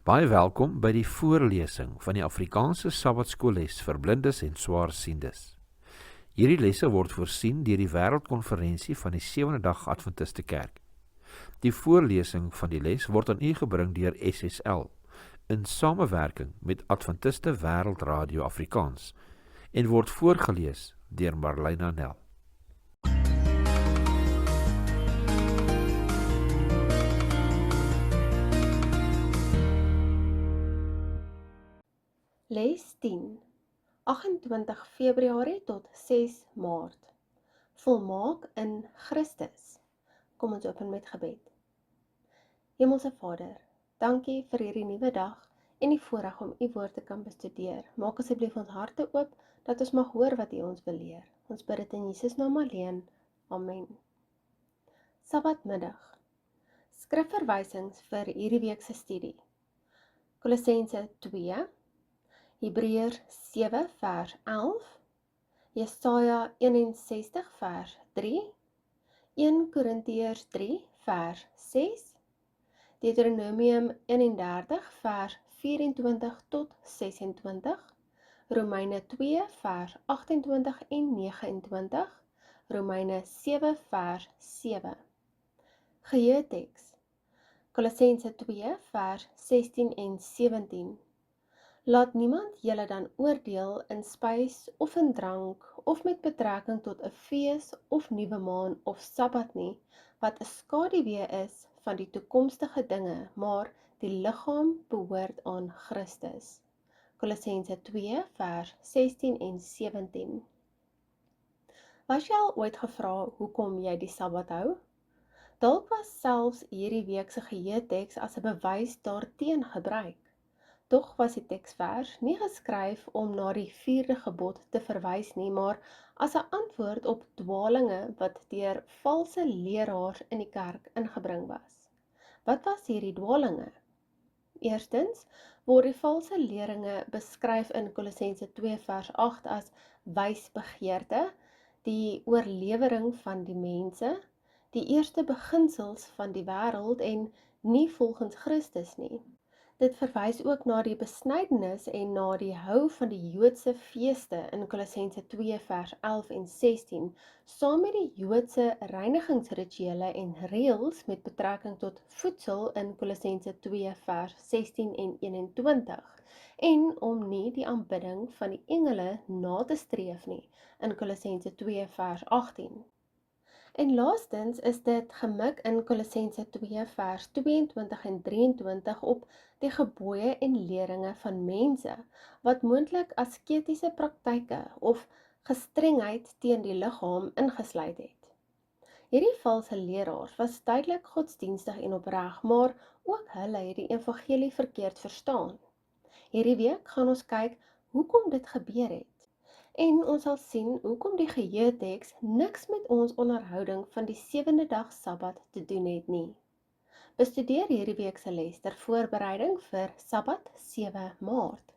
Baie welkom by die voorlesing van die Afrikaanse Sabbatskoolles vir blindes en swaarsiendes. Hierdie lesse word voorsien deur die Wêreldkonferensie van die Sewende Dag Adventiste Kerk. Die voorlesing van die les word aan u gebring deur SSL in samewerking met Adventiste Wêreldradio Afrikaans en word voorgeles deur Marlena Nel. Les 10, 28 Februarie tot 6 Maart. Volmaak in Christus. Kom ons open met gebed. Hemelse Vader, dankie vir hierdie nuwe dag en die voorreg om u woord te kan bestudeer. Maak asseblief ons harte oop, dat ons mag hoor wat u ons wil leer. Ons bid dit in Jesus naam alleen. Amen. Sabbatmiddag. Skrifverwysings vir hierdie week se studie. Kolossense 2, Hebreërs 7 vers 11, Jesaja 61 vers 3, 1 Korintiërs 3 vers 6, Deuteronomium 31 vers 24 tot 26, Romeine 2 vers 28 en 29, Romeine 7 vers 7. Geheeteks, Kolossense 2 vers 16 en 17. Laat niemand julle dan oordeel in spys of in drank of met betrekking tot 'n fees of nuwe maan of Sabbat nie, wat 'n skaduwee is van die toekomstige dinge, maar die liggaam behoort aan Christus. Kolossense 2 vers 16 en 17. Was jy al ooit gevra hoekom jy die Sabbat hou? Dalk was selfs hierdie week se geheeteks as 'n bewys daarteen gebruik. Tog was die teksvers nie geskryf om na die 4de gebod te verwys nie, maar as 'n antwoord op dwalinge wat deur valse leraars in die kerk ingebring was. Wat was hierdie dwalinge? Eerstens word die valse leringe beskryf in Kolossense 2 vers 8 as wysbegeerte, die oorlewering van die mense, die eerste beginsels van die wêreld en nie volgens Christus nie. Dit verwys ook na die besnydenis en na die hou van die Joodse feeste in Kolossense 2 vers 11 en 16, saam met die Joodse reinigingsrituele en reëls met betrekking tot voedsel in Kolossense 2 vers 16 en 21, en om nie die aanbidding van die engele na te streef nie in Kolossense 2 vers 18. En laastens is dit gemik in Kolossense 2 vers 22 en 23 op die gebooie en leringe van mense, wat moontlik asketiese praktyke of gestrengheid teen die liggaam ingesluit het. Hierdie valse leraars was duidelik godsdienstig en opreg, maar ook hulle het die evangelie verkeerd verstaan. Hierdie week gaan ons kyk hoekom dit gebeur het. En ons sal sien hoekom die geheeteks niks met ons onderhouding van die 7de dag Sabbat te doen het nie. Bestudeer hierdie week se les ter voorbereiding vir Sabbat 7 Maart.